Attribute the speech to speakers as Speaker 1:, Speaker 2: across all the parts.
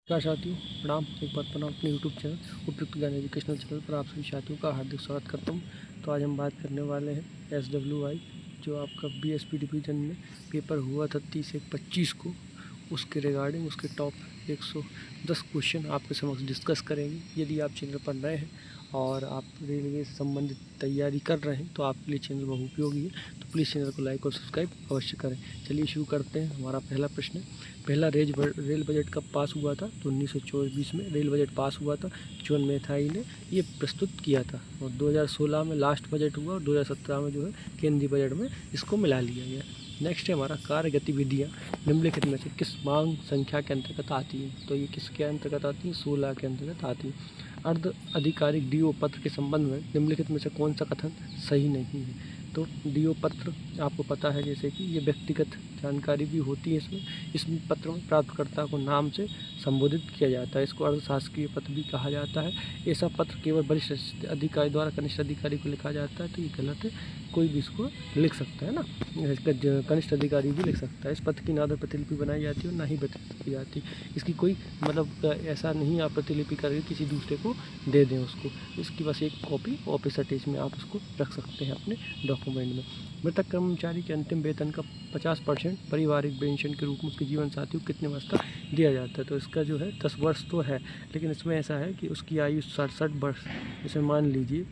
Speaker 1: नमस्कार साथियों, प्रणाम। एक बार पुनः अपने यूट्यूब चैनल उपयुक्त ज्ञान एजुकेशनल चैनल पर आप सभी साथियों का हार्दिक स्वागत करता हूं। तो आज हम बात करने वाले हैं SWI, जो आपका BSP डिवीज़न में पेपर हुआ था 30/1/25 को, उसके रिगार्डिंग उसके टॉप 110 क्वेश्चन आपके समक्ष डिस्कस करेंगे। यदि आप चैनल पर नए हैं और आप रेलवे से संबंधित तैयारी कर रहे हैं तो आपके लिए चैनल बहुत उपयोगी है, तो प्लीज़ चैनल को लाइक और सब्सक्राइब अवश्य करें। चलिए शुरू करते हैं। हमारा पहला प्रश्न है, पहला रेल बजट कब पास हुआ था? तो 1924 में रेल बजट पास हुआ था। जॉन मैथाई ने ये प्रस्तुत किया था और 2016 में लास्ट बजट हुआ और 2017 में जो है केंद्रीय बजट में इसको मिला लिया गया। नेक्स्ट है हमारा, कार्य गतिविधियाँ निम्नलिखित में से किस मांग संख्या के अंतर्गत आती हैं? तो ये किसके अंतर्गत आती है? 16 के अंतर्गत आती है। अर्ध आधिकारिक DO पत्र के संबंध में निम्नलिखित में से कौन सा कथन सही नहीं है? तो DO पत्र आपको पता है जैसे कि ये व्यक्तिगत जानकारी भी होती है इस पत्र में प्राप्तकर्ता को नाम से संबोधित किया जाता है। इसको अर्धशासकीय पत्र भी कहा जाता है। ऐसा पत्र केवल वरिष्ठ अधिकारी द्वारा कनिष्ठ अधिकारी को लिखा जाता है, तो ये गलत है। कोई भी इसको लिख सकता है ना, कनिष्ठ अधिकारी भी लिख सकता है। इस पत्र की ना तो प्रतिलिपि बनाई जाती है और ना ही वितरित की जाती। इसकी कोई मतलब ऐसा नहीं आप प्रतिलिपि करके किसी दूसरे को दे दें उसको। इसकी बस एक कॉपी ऑफिस अटैच में आप उसको रख सकते हैं अपने डॉक्यूमेंट में। मृतक कर्मचारी के अंतिम वेतन का 50% पारिवारिक पेंशन के रूप में उसके जीवन साथी को कितने वर्ष तक दिया जाता है? तो इसका जो है 10 वर्ष तो है, लेकिन इसमें ऐसा है कि उसकी आयु 67 वर्ष, जैसे मान लीजिए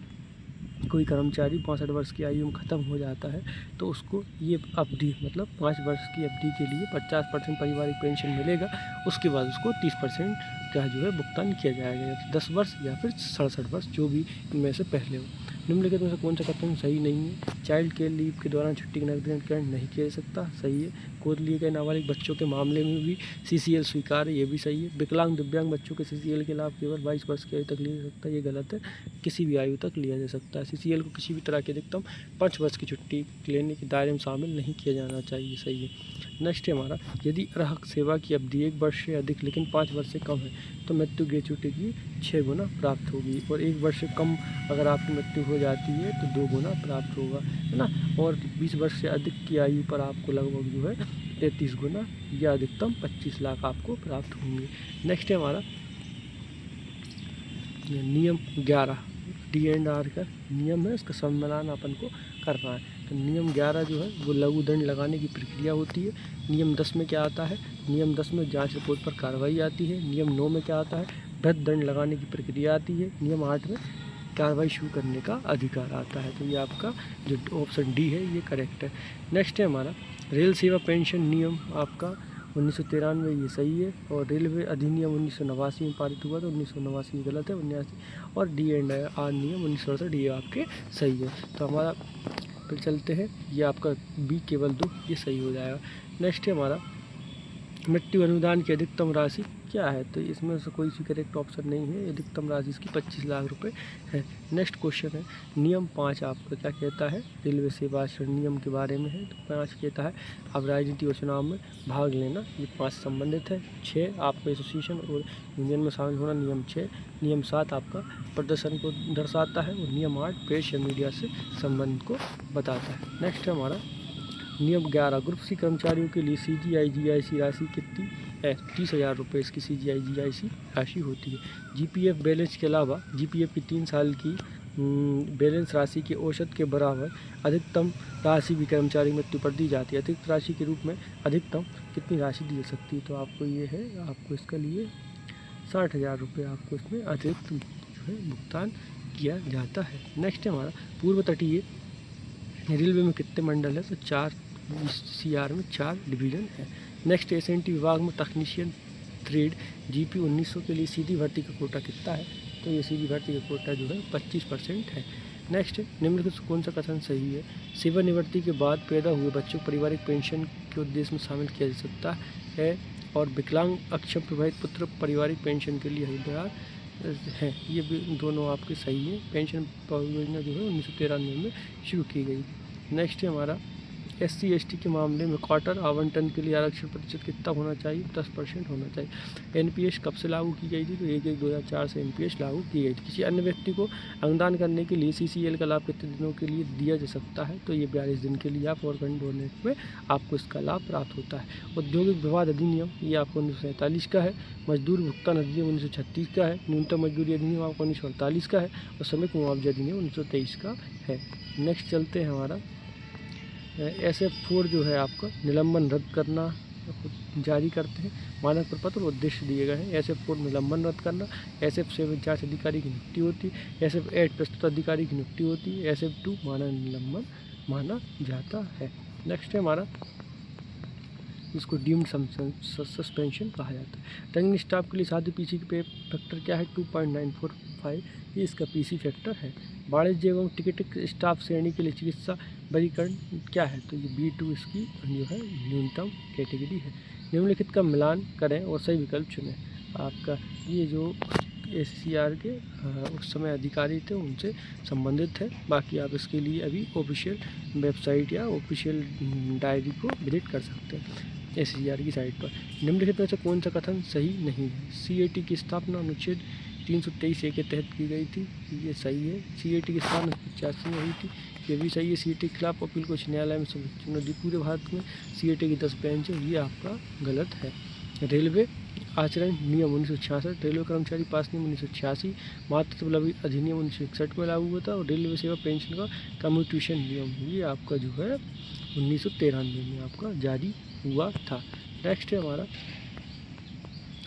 Speaker 1: कोई कर्मचारी 65 वर्ष की आयु में ख़त्म हो जाता है तो उसको ये अवधि मतलब 5 वर्ष की अवधि के लिए 50% पारिवारिक पेंशन मिलेगा। उसके बाद उसको 30% का जो है भुगतान किया जाएगा, या 10 वर्ष या फिर 67 वर्ष, जो भी इनमें से पहले हो। निम्नलिखित में से कौन सा कथन सही नहीं है? चाइल्ड केयर लीव के दौरान छुट्टी का नकदीकरण नहीं किया जा सकता, सही है। गोद लिए गए नाबालिग बच्चों के मामले में भी CCL स्वीकार है, ये भी सही है। विकलांग दिव्यांग बच्चों के CCL के लाभ केवल 22 वर्ष की आयु तक लिया जा सकता है, ये गलत है। किसी भी आयु तक लिया जा सकता है। CCL को किसी भी तरह की अधिकतम 5 वर्ष की छुट्टी लेने के दायरे में शामिल नहीं किया जाना चाहिए, सही है। नेक्स्ट है हमारा, यदि ग्राहक सेवा की अवधि 1 वर्ष से अधिक लेकिन 5 वर्ष से कम है तो मृत्यु ग्रेच्युटी की 6 गुना प्राप्त होगी, और 1 वर्ष से कम अगर आपकी मृत्यु हो जाती है तो 2 गुना प्राप्त होगा, है ना। और 20 वर्ष से अधिक की आयु पर आपको लगभग जो है 33 गुना या अधिकतम 25 लाख आपको प्राप्त होंगे। नेक्स्ट है हमारा नियम 11, D&R का नियम है, इसका सम्मेलन अपन को करना है। तो नियम 11 जो है वो लघु दंड लगाने की प्रक्रिया होती है। नियम 10 में क्या आता है? नियम 10 में जांच रिपोर्ट पर कार्रवाई आती है। नियम 9 में क्या आता है? वृहद दंड लगाने की प्रक्रिया आती है। नियम 8 में कार्रवाई शुरू करने का अधिकार आता है। तो ये आपका जो ऑप्शन D है ये करेक्ट है। नेक्स्ट है हमारा, रेल सेवा पेंशन नियम आपका 1993, ये सही है। और रेलवे अधिनियम 1989 में पारित हुआ था, 1989 गलत है, 1989। और D&R नियम 1968, ये आपके सही है। तो हमारा फिर चलते हैं, ये आपका B केवल 2, ये सही हो जाएगा। नेक्स्ट है हमारा, मृत्यु अनुदान की अधिकतम राशि क्या है? तो इसमें से कोई सी करेक्ट ऑप्शन नहीं है। अधिकतम राशि इसकी 25 लाख रुपए है। नेक्स्ट क्वेश्चन है, नियम 5 आपका क्या कहता है? रेलवे सेवा आचरण नियम के बारे में है। तो 5 कहता है अब राजनीति और चुनाव में भाग लेना, ये 5 संबंधित है। 6 आपका एसोसिएशन और यूनियन में शामिल होना, नियम 6। नियम 7 आपका प्रदर्शन को दर्शाता है, और नियम 8 प्रेस या मीडिया से संबंध को बताता है। नेक्स्ट है हमारा नियम 11, ग्रुप C कर्मचारियों के लिए CGI GIC राशि कितनी है? 30,000 रुपये इसकी CGI GIC राशि होती है। GPF बैलेंस के अलावा GPF की 3 साल की बैलेंस राशि के औसत के बराबर अधिकतम राशि भी कर्मचारी मृत्यु पर दी जाती है। अतिरिक्त राशि के रूप में अधिकतम कितनी राशि दी जा सकती है? तो आपको ये है, आपको इसका लिए 60,000 रुपये आपको इसमें अतिरिक्त जो है भुगतान किया जाता है। नेक्स्ट है हमारा, पूर्व तटीय रेलवे में कितने मंडल है? तो 4, CR में 4 डिवीज़न है। नेक्स्ट, SNT विभाग में तकनीशियन थ्रेड GP 1900 के लिए सीधी भर्ती का कोटा कितना है? तो ये सीधी भर्ती का कोटा जो है 25% है। नेक्स्ट, निम्नलिखित से कौन सा कथन सही है? सेवानिवृत्ति के बाद पैदा हुए बच्चों को पारिवारिक पेंशन के उद्देश्य में शामिल किया जा सकता है, और विकलांग अक्षम प्रभावित पुत्र पारिवारिक पेंशन के लिए हकदार है। ये भी दोनों आपके सही है। पेंशन योजना जो है 1993 में शुरू की गई। नेक्स्ट है हमारा, SC ST के मामले में क्वार्टर आवंटन के लिए आरक्षण प्रतिशत कितना होना चाहिए? 10% होना चाहिए। NPS कब से लागू की गई थी? तो 1/1/2004 से NPS लागू की गई थी। किसी अन्य व्यक्ति को अंगदान करने के लिए CCL का लाभ कितने दिनों के लिए दिया जा सकता है? तो ये 42 दिन के लिए आप फॉरगॉन डोनेट में आपको इसका लाभ प्राप्त होता है। औद्योगिक विवाद अधिनियम ये आपको 1947 का है। मजदूर भुगतान अधिनियम 1936 का है। न्यूनतम मजदूरी अधिनियम आपको 1948 का है और श्रमिक मुआवजा अधिनियम 1923 का है। नेक्स्ट चलते हैं हमारा SF4 जो है आपका निलंबन रद्द करना जारी करते हैं। मानक प्रपत्र और उद्देश्य दिए गए हैं। SF4 निलंबन रद्द करना, SF7 जांच अधिकारी की नियुक्ति होती है, SF8 प्रस्तुत अधिकारी की नियुक्ति होती है, SF2 मानक निलंबन माना जाता है। नेक्स्ट है हमारा इसको डीम्ड सस्पेंशन कहा जाता है। रनिंग स्टाफ के लिए साधु PC की पे फैक्टर क्या है? 2.945 ये इसका PC फैक्टर है। वाणिज्य एवं टिकट स्टाफ श्रेणी के लिए चिकित्सा वर्गीकरण क्या है? तो ये B2 इसकी जो है न्यूनतम कैटेगरी है। निम्नलिखित का मिलान करें और सही विकल्प चुनें। आपका ये जो SCR के उस समय अधिकारी थे उनसे संबंधित है। बाकी आप इसके लिए अभी ऑफिशियल वेबसाइट या ऑफिशियल डायरी को विजिट कर सकते हैं SCR की साइट पर। निम्नलिखित में से कौन सा कथन सही नहीं है? CAT की स्थापना अनुच्छेद 323A के तहत की गई थी, ये सही है। CAT की स्थापना 85 में हुई थी, ये भी सही है। CAT के खिलाफ अपील उच्च न्यायालय में सुनवाई नदी पूरे भारत में CAT की 10 बेंच है, ये आपका गलत है। रेलवे आचरण नियम 1966, रेलवे कर्मचारी पास नियम 1986, मातृत्व लाभ अधिनियम 1961 में लागू हुआ था और रेलवे सेवा पेंशन का कम्यूटेशन नियम ये आपका जो है 1993 में आपका जारी हुआ था। नेक्स्ट है हमारा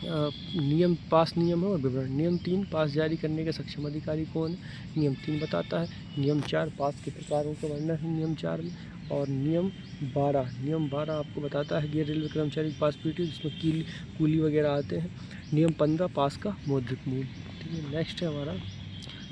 Speaker 1: नियम पास नियम है और विवरण। नियम 3 पास जारी करने के सक्षम अधिकारी कौन है? नियम 3 बताता है। नियम 4 पास के प्रकारों का वर्णन है नियम 4 में। और नियम 12 आपको बताता है गैर रेलवे कर्मचारी पास पीटी जिसमें कूली वगैरह आते हैं। नियम 15 पास का मौद्रिक मूल्य। ठीक है। नेक्स्ट है हमारा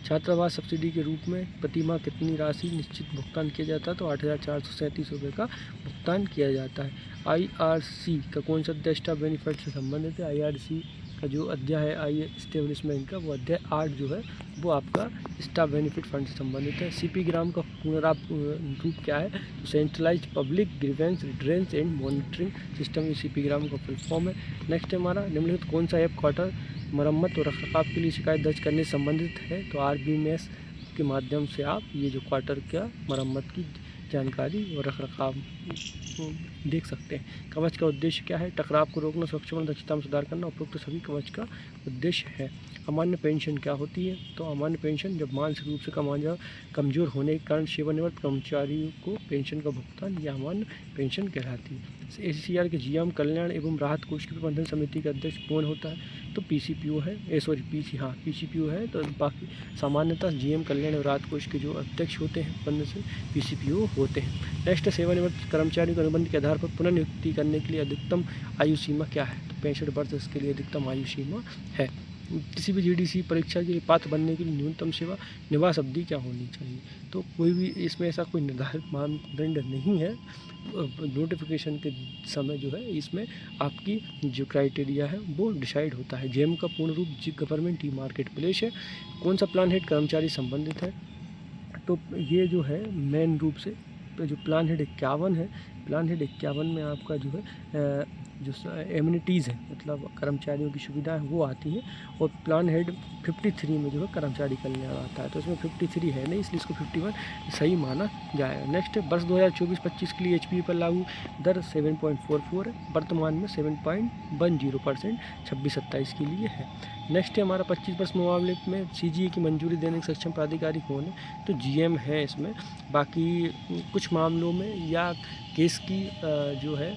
Speaker 1: छात्रावास सब्सिडी के रूप में प्रति माह कितनी राशि निश्चित भुगतान किया जाता है? तो 8,437 रुपये का भुगतान किया जाता है। IRC का कौन सा अध्याय स्टाफ बेनिफिट से संबंधित है? IRC का जो अध्याय है आई एस्टेब्लिशमेंट का वो अध्याय 8 जो है वो आपका स्टाफ बेनिफिट फंड से संबंधित है। CP ग्राम का रूप क्या है? तो centralise public grievance redress and monitoring system, ये CP ग्राम का फुल फॉर्म है। नेक्स्ट है हमारा निम्नलिखित कौन सा ऐप क्वार्टर मरम्मत और रखरखाव के लिए शिकायत दर्ज करने से संबंधित है? तो RBMS के माध्यम से आप ये जो क्वार्टर का मरम्मत की जानकारी और रखरखाव देख सकते हैं। कवच का उद्देश्य क्या है? टकराव को रोकना, सुरक्षा दक्षता में सुधार करना, उपरोक्त सभी कवच का उद्देश्य है। अमान्य पेंशन क्या होती है? तो अमान्य पेंशन जब मानसिक रूप से कमजोर होने के कारण सेवानिवृत्त कर्मचारियों को पेंशन का भुगतान या अमान्य पेंशन कहलाती है। SCR के GM कल्याण एवं राहत कोष की प्रबंधन समिति का अध्यक्ष कौन होता है? तो PCPO है, PCPO है। तो बाकी सामान्यतः GM कल्याण और राहत कोष के जो अध्यक्ष होते हैं प्रबंधन से PCPO होते हैं। नेक्स्ट सेवानिवृत्त कर्मचारियों को अनुबंध के आधार पर पुनर्नियुक्ति करने के लिए अधिकतम आयु सीमा क्या है? तो 65 वर्ष इसके लिए अधिकतम आयु सीमा है। किसी भी GDC परीक्षा के लिए पात्र बनने के लिए न्यूनतम सेवा निवास अवधि क्या होनी चाहिए? तो कोई भी इसमें ऐसा कोई निर्धारित मानदंड नहीं है। नोटिफिकेशन के समय जो है इसमें आपकी जो क्राइटेरिया है वो डिसाइड होता है। JEM का पूर्ण रूप गवर्नमेंट मार्केट प्लेस है। कौन सा प्लान हेड कर्मचारी संबंधित है? तो ये जो है मेन रूप से जो प्लान हेड 51 है, प्लान हेड 51 में आपका जो है जो एमिनिटीज़ है मतलब कर्मचारियों की सुविधाएं वो आती हैं। और प्लान हेड 53 में जो है कर्मचारी कल्याण आता है। तो इसमें 53 है नहीं, इसलिए इसको 51 सही माना जाएगा। नेक्स्ट है वर्ष 2024-25 के लिए HPE पर लागू दर 7.44 है, वर्तमान में 7.10% 26-27 के लिए है। नेक्स्ट है हमारा 25 वर्ष मुआवजे में CGA की मंजूरी देने के सक्षम प्राधिकारी कौन है? तो GM है इसमें। बाकी कुछ मामलों में या केस की जो है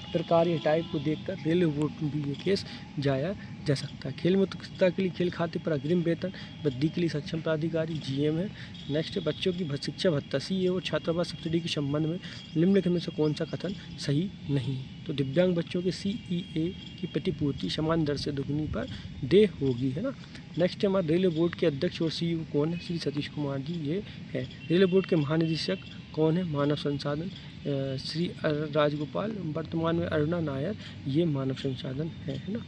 Speaker 1: प्रकार या टाइप को देखकर रेलवे बोर्ड में भी ये केस जाया जा सकता है। खेल में उत्कृष्टता के लिए खेल खाते पर अग्रिम वेतन वृद्धि के लिए सक्षम प्राधिकारी GM है। नेक्स्ट है बच्चों की शिक्षा भत्ता CA और छात्रावास सब्सिडी के संबंध में निम्नलिखित में से कौन सा कथन सही नहीं है? तो दिव्यांग बच्चों के CEA की प्रतिपूर्ति समान दर से दुगनी पर दे होगी, है ना। नेक्स्ट है हमारा रेलवे बोर्ड के अध्यक्ष और CEO कौन है? श्री सतीश कुमार जी ये है। रेलवे बोर्ड के महानिदेशक कौन है? मानव संसाधन श्री राजगोपाल, वर्तमान में अरुणा नायर ये मानव संसाधन है ना।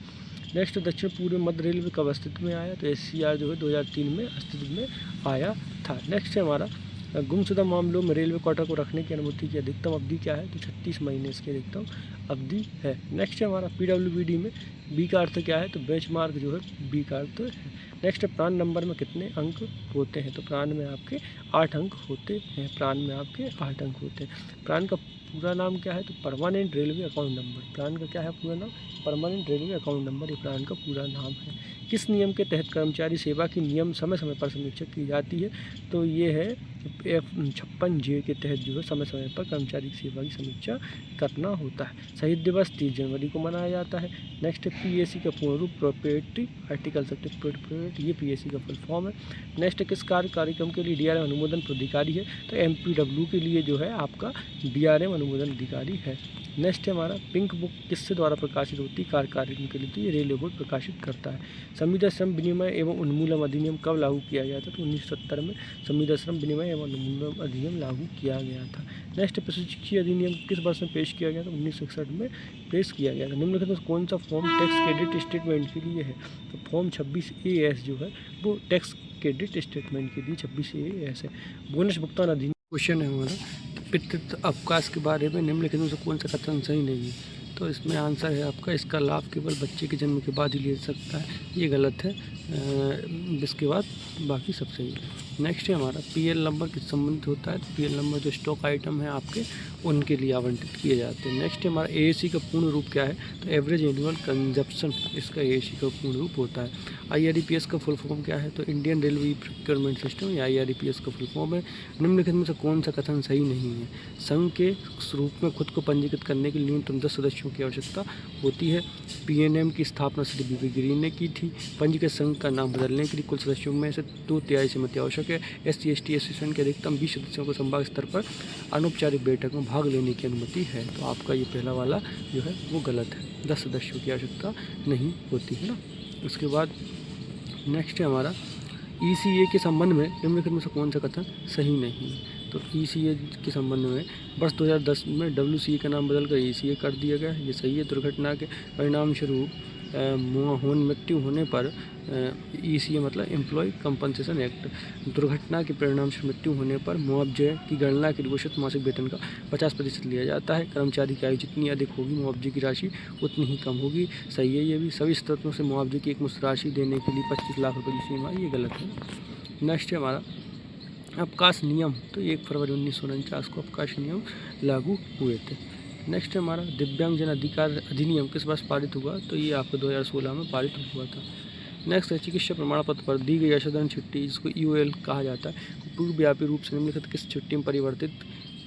Speaker 1: नेक्स्ट दक्षिण पूर्व मध्य रेलवे कब अस्तित्व में आया? तो SCR जो है 2003 में अस्तित्व में आया था। नेक्स्ट है हमारा गुमशुदा मामलों में रेलवे क्वार्टर को रखने की अनुमति की अधिकतम अवधि क्या है? तो 36 महीने इसकी अधिकतम अवधि है। नेक्स्ट है हमारा PWBD में बी का अर्थ क्या है? तो बेंचमार्क जो है बी का अर्थ है। नेक्स्ट है प्रान नंबर में कितने अंक होते हैं? तो प्रान में आपके 8 अंक होते हैं। प्रान में आपके 8 अंक होते हैं। प्रान का पूरा नाम क्या है? तो परमानेंट रेलवे अकाउंट नंबर। प्रान का क्या है पूरा नाम? परमानेंट रेलवे अकाउंट नंबर, ये प्रान का पूरा नाम है। किस नियम के तहत कर्मचारी सेवा की नियम समय समय पर समीक्षा की जाती है? तो ये है F56J के तहत जो है समय समय पर कर्मचारी की सेवा की समीक्षा करना होता है। शहीद दिवस 30 जनवरी को मनाया जाता है। नेक्स्ट है PAC का पूर्ण रूप प्रोप्राइटरी आर्टिकल सर्टिफिकेट, ये PAC का फुल फॉर्म है। नेक्स्ट किस कार्यक्रम के लिए DRM अनुमोदन प्राधिकारी है? तो MPW के लिए जो है आपका DRM अनुमोदन अधिकारी है। नेक्स्ट है हमारा पिंक बुक किससे द्वारा प्रकाशित होती है? कार्यक्रम के लिए? तो ये रेलवे बोर्ड प्रकाशित करता है। संविदा श्रम विनिमय एवं उन्मूलन अधिनियम कब लागू किया गया था? तो 1970 में संविदा श्रम विनिमय एवं उन्मूलन अधिनियम लागू किया गया था। नेक्स्ट प्रशिक्षी अधिनियम किस वर्ष में पेश किया गया था? 1961 में पेश किया गया था। निम्नलिखित में कौन सा फॉर्म टैक्स क्रेडिट स्टेटमेंट के लिए है? तो फॉर्म 26AS जो है वो टैक्स क्रेडिट स्टेटमेंट के लिए 26AS है। बोनस भुगतान अधिनियम क्वेश्चन है हमारा पितृत्व अवकाश के बारे में निम्नलिखित में से कौन सा कथन सही नहीं है? तो इसमें आंसर है आपका इसका लाभ केवल बच्चे के जन्म के बाद ही ले सकता है, ये गलत है। इसके बाद बाकी सब सही है। नेक्स्ट है हमारा PL नंबर किस संबंधित होता है? तो PL नंबर जो स्टॉक आइटम है आपके उनके लिए आवंटित किए जाते हैं। नेक्स्ट है हमारा AAC का पूर्ण रूप क्या है? तो एवरेज एनुअल कंजप्शन इसका AAC का पूर्ण रूप होता है। IRPS का फुल फॉर्म क्या है? तो इंडियन रेलवे प्रोक्योरमेंट सिस्टम, या IRPS का फुल फॉर्म है। निम्नलिखित में से कौन सा कथन सही नहीं है? संघ के रूप में खुद को पंजीकृत करने के लिए न्यूनतम 10 सदस्यों की आवश्यकता होती है। PNM की स्थापना श्री BB गिरी ने की थी। पंजीकृत संघ का नाम बदलने के लिए कुल सदस्यों में से 2/3 सहमति आवश्यक है। SC/ST एसोसिएशन के अधिकतम 20 सदस्यों को संभाग स्तर पर अनौपचारिक बैठक में भाग लेने की अनुमति है। तो आपका ये पहला वाला जो है वो गलत है, 10 सदस्यों की आवश्यकता नहीं होती है ना। उसके बाद नेक्स्ट है हमारा ECA के संबंध में निम्नलिखित में से कौन सा कथन सही नहीं है? तो ECA के संबंध में वर्ष 2010 में WCA का नाम बदलकर ECA कर दिया गया, ये सही है। दुर्घटना के परिणाम स्वरूप मृत्यु होने पर ECA मतलब एम्प्लॉय कंपनसेशन एक्ट, दुर्घटना के परिणाम से मृत्यु होने पर मुआवजे की गणना के लिए घोषित मासिक वेतन का 50% लिया जाता है। कर्मचारी की आयु जितनी अधिक होगी मुआवजे की राशि उतनी ही कम होगी, सही है ये भी। सभी स्रोतों से मुआवजे की एक मुश्त राशि देने के लिए 25 लाख रुपये की सीमा, ये गलत है। नेक्स्ट है हमारा अवकाश नियम, तो 1 फरवरी 1949 को अवकाश नियम लागू हुए थे। नेक्स्ट है हमारा दिव्यांगजन अधिकार अधिनियम किस वर्ष पारित हुआ? तो ये आपको 2016 में पारित हुआ था। नेक्स्ट है चिकित्सा प्रमाण पत्र पर दी गई असाधारण छुट्टी, जिसको EOL कहा जाता है, पूर्वव्यापी रूप से निम्नलिखित किस छुट्टी में परिवर्तित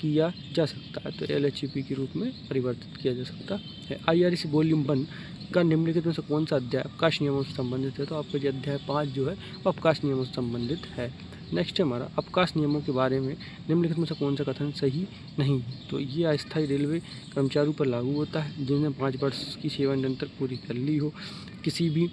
Speaker 1: किया जा सकता है? तो LHCP के रूप में परिवर्तित किया जा सकता है। IRC वॉल्यूम 1 का निम्नलिखित में से कौन सा अध्याय अवकाश नियमों से संबंधित है? तो आपका जो अध्याय 5 जो है वो अवकाश नियमों से संबंधित है। नेक्स्ट है हमारा अवकाश नियमों के बारे में निम्नलिखित में से कौन सा कथन सही नहीं है? तो ये अस्थायी रेलवे कर्मचारियों पर लागू होता है जिन्होंने 5 वर्ष की सेवा निरंतर पूरी कर ली हो किसी भी,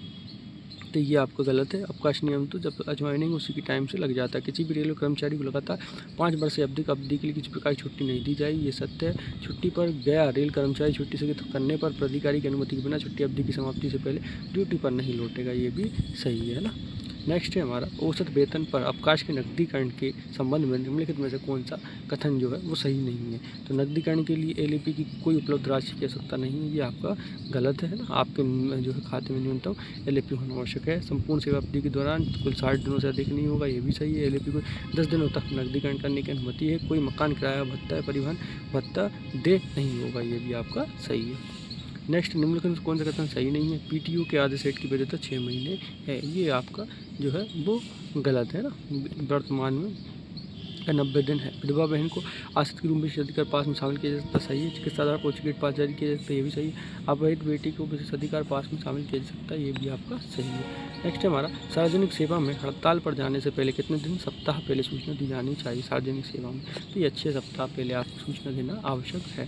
Speaker 1: तो ये आपका गलत है। अवकाश नियम तो जब ज्वाइनिंग उसी के टाइम से लग जाता है। किसी भी रेलवे कर्मचारी को लगातार 5 वर्ष से अवधि के लिए किसी प्रकार की छुट्टी नहीं दी जाएगी, ये सत्य है। छुट्टी पर गया रेल कर्मचारी छुट्टी से करने पर प्राधिकारी की अनुमति के बिना छुट्टी अवधि की समाप्ति से पहले ड्यूटी पर नहीं लौटेगा, ये भी सही है ना। नेक्स्ट है हमारा औसत वेतन पर अवकाश के नकदीकरण के संबंध में निम्नलिखित में से कौन सा कथन जो है वो सही नहीं है? तो नकदीकरण के लिए LAP की कोई उपलब्ध राशि की आवश्यकता नहीं है, ये आपका गलत है ना। आपके जो है खाते में न्यूनतम LAP होना आवश्यक है। संपूर्ण सेवा अवधि के दौरान कुल 60 दिनों से अधिक नहीं होगा, ये भी सही है। LAP को 10 दिनों तक नकदीकरण करने की अनुमति है। कोई मकान किराया भत्ता परिवहन भत्ता दे नहीं होगा, ये भी आपका सही है। नेक्स्ट निम्नलिखित में कौन सा कथन सही नहीं है? PTO के आधे सेट की वैधता 6 महीने है, ये आपका जो है वो गलत है ना। वर्तमान में 90 दिन है। विधवा बहन को आश्रित के रूप में विशेष अधिकार पास में शामिल किया जा सकता, सही है। चिकित्सा आधार पर टिकट पास जारी किया जा सकता है, ये भी सही है। अवैध बेटी को विशेष अधिकार पास में शामिल किया जा सकता है, ये भी आपका सही है। नेक्स्ट है हमारा सार्वजनिक सेवा में हड़ताल पर जाने से पहले कितने दिन सप्ताह पहले सूचना दी जानी चाहिए सार्वजनिक सेवा में? तो ये अच्छे सप्ताह पहले आपको सूचना देना आवश्यक है।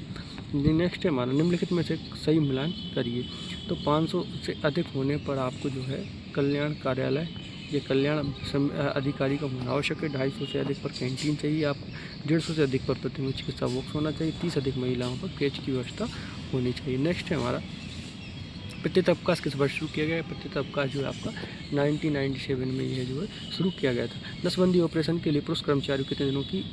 Speaker 1: नेक्स्ट है हमारा निम्नलिखित में से सही मिलान करिए। तो 500 से अधिक होने पर आपको जो है कल्याण कार्यालय ये कल्याण अधिकारी का होना आवश्यक है। 250 से अधिक पर कैंटीन चाहिए आपको। 150 से अधिक पर प्रतिदिन चिकित्सा बॉक्स होना चाहिए। 30 अधिक महिलाओं पर कैच की व्यवस्था होनी चाहिए। नेक्स्ट है हमारा प्रत्येक अवकाश किस वर्ष शुरू किया गया? प्रत्येक अवकाश जो है आपका 1997 में यह जो है शुरू किया गया था। नसबंदी ऑपरेशन के लिए पुरुष कर्मचारियों कितने दिनों की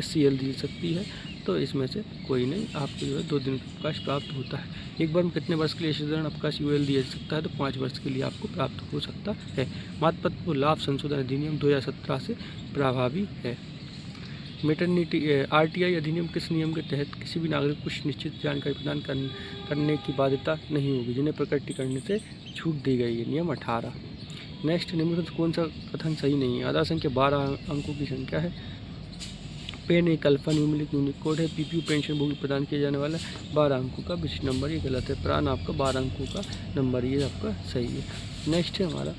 Speaker 1: SCL दी सकती है? तो इसमें से कोई नहीं, आपको जो है 2 दिन का अवकाश प्राप्त होता है। एक बार में कितने वर्ष के लिए साधारण अवकाश UL दिया जा सकता है? तो 5 वर्ष के लिए आपको प्राप्त हो सकता है। मातृत्व लाभ संशोधन अधिनियम 2017 से प्रभावी है। मेटर्निटी RTI अधिनियम किस नियम के तहत किसी भी नागरिक को कुछ निश्चित जानकारी प्रदान करने की बाध्यता नहीं होगी, जिन्हें प्रकटीकरण से छूट दी गई है? नियम 18। नेक्स्ट, निम्नलिखित कौन सा कथन सही नहीं है? आधार संख्या 12 अंकों की संख्या है। पेन एक अल्फा न्यूमेरिक यूनिकोड है। PPU पेंशन भोगी प्रदान किया जाने वाला 12 अंकों का विशिष्ट नंबर, ये गलत है। प्राण आपका 12 अंकों का नंबर, ये आपका सही है। नेक्स्ट है हमारा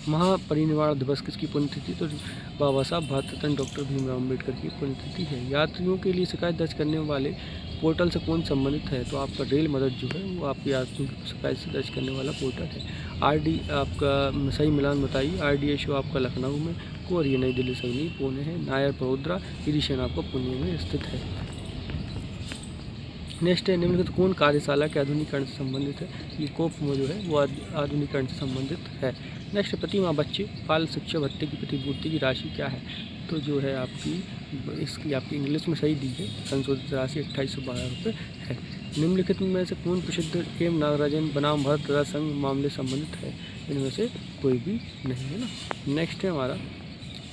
Speaker 1: महापरिनिर्वाण दिवस किसकी पुण्यतिथि? तो बाबा साहब भारत रत्न डॉक्टर भीमराव अम्बेडकर की पुण्यतिथि है। यात्रियों के लिए शिकायत दर्ज करने वाले पोर्टल से कौन संबंधित है? तो आपका रेल मदद जो है वो आपकी यात्रियों की शिकायत से दर्ज करने वाला पोर्टल है। RD आपका सही मिलान बताइए। RDSO आपका लखनऊ में, कोर ये नई दिल्ली सही नहीं, पुणे है। नायर बड़ोदरा, इरिशन आपका पुणे में स्थित है। नेक्स्ट है, निम्नलिखित कौन कार्यशाला के आधुनिकीकरण से संबंधित है? ये कोफ जो है वो आधुनिकीकरण से संबंधित है। नेक्स्ट, प्रति माह बच्चे बाल शिक्षा भत्ते की प्रतिपूर्ति की राशि क्या है? तो जो है इसकी आपकी इंग्लिश में सही दी है, संशोधित राशि 2812 रुपये है। निम्नलिखित में से कौन प्रसिद्ध एम नागराजन बनाम भारत प्रजा संघ मामले संबंधित है? इनमें से कोई भी नहीं है ना। नेक्स्ट है हमारा,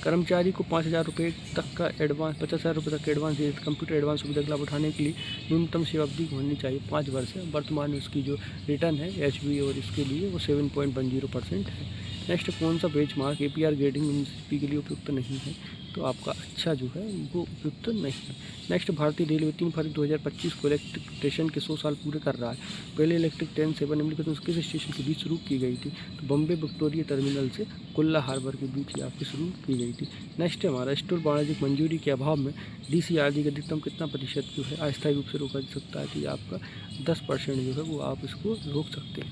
Speaker 1: कर्मचारी को 5,000 रुपये तक का एडवांस, 50,000 रुपये तक एडवांस कंप्यूटर एडवांस सुविधा का लाभ उठाने के लिए न्यूनतम सेवा अवधि होनी चाहिए 5 वर्ष है। वर्तमान में उसकी जो रिटर्न है HB और इसके लिए वो 7.10% है। नेक्स्ट, कौन सा बेंचमार्क APR ग्रेडिंग MCP के लिए उपयुक्त नहीं है? तो आपका अच्छा जो है वो उपयुक्त नहीं है। नेक्स्ट, भारतीय रेलवे 3 फरवरी 2025 को इलेक्ट्रिक स्टेशन के 100 साल पूरे कर रहा है। पहले इलेक्ट्रिक ट्रेन सेवा निम्नलिखित किस स्टेशन के बीच शुरू की गई थी? तो बम्बे विक्टोरिया टर्मिनल से कुल्ला हार्बर के बीच ही आपकी शुरू की गई थी। नेक्स्ट है हमारा, स्टोर वाणिज्यिक मंजूरी के अभाव में DCRG का अधिकतम कितना प्रतिशत जो है अस्थायी रूप से रोका जा सकता है? तो ये आपका 10% जो है वो आप इसको रोक सकते हैं।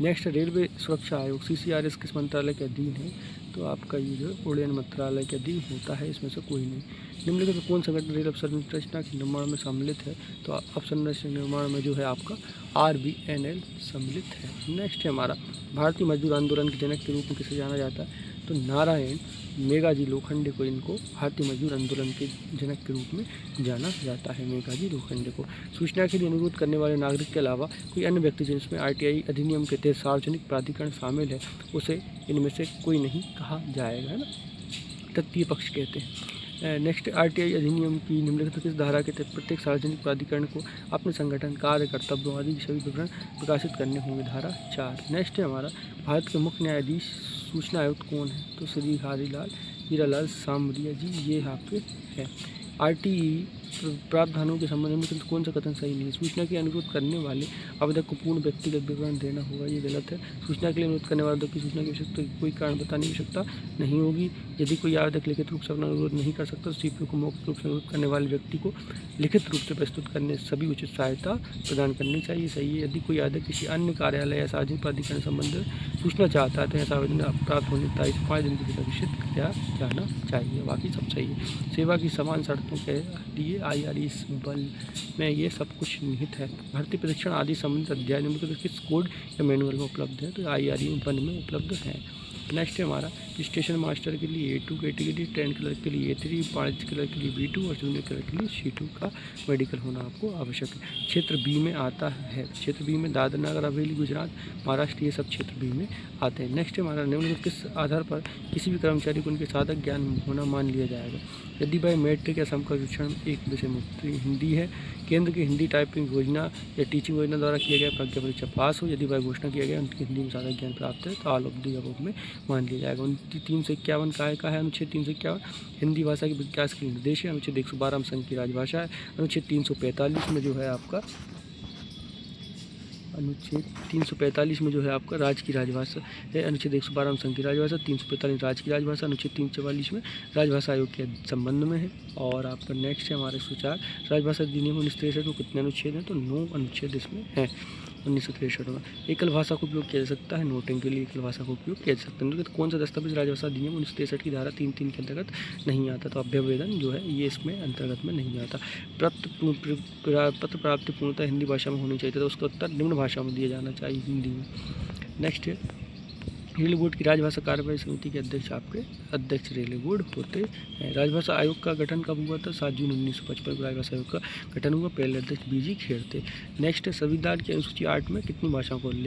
Speaker 1: नेक्स्ट, रेलवे सुरक्षा आयोग CCRS किस मंत्रालय के अधीन है? तो आपका ये जो उड़यन मंत्रालय के अधीन होता है, इसमें से कोई नहीं। निम्नलिखित तो कौन संगठन रेल अवसंरचना के निर्माण में सम्मिलित है? तो अवसंरचना निर्माण में जो है आपका RVNL सम्मिलित है। नेक्स्ट है हमारा, भारतीय मजदूर आंदोलन के जनक के रूप में किसे जाना जाता है? तो नारायण मेघाजी लोखंडे को इनको भारतीय मजदूर आंदोलन के जनक के रूप में जाना जाता है, मेघाजी लोखंडे को। सूचना के लिए अनुरोध करने वाले नागरिक के अलावा कोई अन्य व्यक्ति जिसमें RTI अधिनियम के तहत सार्वजनिक प्राधिकरण शामिल है, उसे इनमें से कोई नहीं कहा जाएगा, है ना, तृतीय पक्ष कहते हैं। नेक्स्ट, RTI अधिनियम की निम्नलिखित किस धारा के तहत प्रत्येक सार्वजनिक प्राधिकरण को अपने संगठन, कार्य, कर्तव्यों आदि के सभी विवरण प्रकाशित करने होंगे? धारा 4। नेक्स्ट है हमारा, भारत के मुख्य न्यायाधीश सूचना आयुक्त कौन है? तो श्री हरिलाल हीरालाल सामरिया जी ये आपके हैं। RTI प्रावधानों के संबंध में कौन सा कथन सही नहीं है? सूचना के अनुरोध करने वाले आवेदक को पूर्ण व्यक्तिगत विवरण देना होगा, ये गलत है। सूचना के लिए अनुरोध करने वाले की सूचना की आवश्यकता कोई कारण बताने की आवश्यकता नहीं होगी। यदि कोई आवेदक लिखित रूप से अपना अनुरोध नहीं कर सकता तो CPU को मौखिक रूप से अनुरोध करने वाले व्यक्ति को लिखित रूप से प्रस्तुत करने सभी उचित सहायता प्रदान करनी चाहिए, सही है। यदि कोई आवेदक किसी अन्य कार्यालय या सार्वजनिक प्राधिकरण संबंध सूचना चाहता है तो ऐसा आवेदन प्राप्त होने तारीख से 5 दिन के भीतर निश्चित किया जाना चाहिए, बाकी सब सही है। सेवा की समान शर्तों के लिए IRE बल में ये सब कुछ निहित है। भर्ती परीक्षण आदि संबंधित अध्याय निम्न किस कोड या मैनुअल में उपलब्ध है? तो IRE 1 में उपलब्ध है। नेक्स्ट है हमारा, स्टेशन मास्टर के लिए A2 कैटेगरी, ट्रेन क्लर्क के लिए A3, वाणिज्य क्लर्क के लिए B2 और जूनियर क्लर्क के लिए C2 का मेडिकल होना आपको आवश्यक है। क्षेत्र B में आता है, क्षेत्र B में दादर नगर हवेली, गुजरात, महाराष्ट्र, ये सब क्षेत्र B में आते हैं। नेक्स्ट है हमारा, निम्नलिखित किस आधार पर किसी भी कर्मचारी को उनके साधक ज्ञान होना मान लिया जाएगा? यदि भाई मैट्रिक या समकक्ष शिक्षण एक विषय मुक्त हिंदी है, केंद्र की हिंदी टाइपिंग योजना या टीचिंग योजना द्वारा किया गया प्रज्ञा परीक्षा पास हो, यदि भाई घोषणा किया गया उनकी हिंदी में साधक ज्ञान प्राप्त है तो ऑल ऑफ दी अबव में मान लिया जाएगा। 351 का है अनुच्छेद 351 हिंदी भाषा के विकास के निर्देश है। अनुच्छेद 112 में संघ की राजभाषा है। अनुच्छेद 345 में जो है आपका राज्य की राजभाषा है। अनुच्छेद 112 में संघ की राजभाषा, 345 राज्य की राजभाषा, अनुच्छेद 344 में राजभाषा आयोग के संबंध में है। और आपका नेक्स्ट है हमारे 104 राजभाषा अधिनियम 1963 को कितने अनुच्छेद हैं? तो 9 अनुच्छेद इसमें है। 1963 में। एकल भाषा का उपयोग किया जा सकता है, नोटिंग के लिए एकल भाषा का उपयोग किया जा सकता है। तो कौन सा दस्तावेज राजभाषा अधिनियम 1963 की धारा 3(3) के अंतर्गत नहीं आता, तो अभ्यावेदन जो है ये इसमें अंतर्गत में नहीं आता। पत्र प्राप्ति पूर्णतः हिंदी भाषा में होनी चाहिए, तो उसका उत्तर निम्न भाषा में दिया जाना चाहिए, हिंदी में। नेक्स्ट है, रेलवे बोर्ड की राजभाषा कार्यवाही समिति के अध्यक्ष आपके अध्यक्ष रेलवे बोर्ड होते हैं। राजभाषा आयोग का गठन कब हुआ था? 7 जून 1955 को राजभाषा आयोग का गठन हुआ। पहले अध्यक्ष BG खेर थे। नेक्स्ट है, संविधान की अनुसूची 8 में कितनी भाषाओं का उल्लेख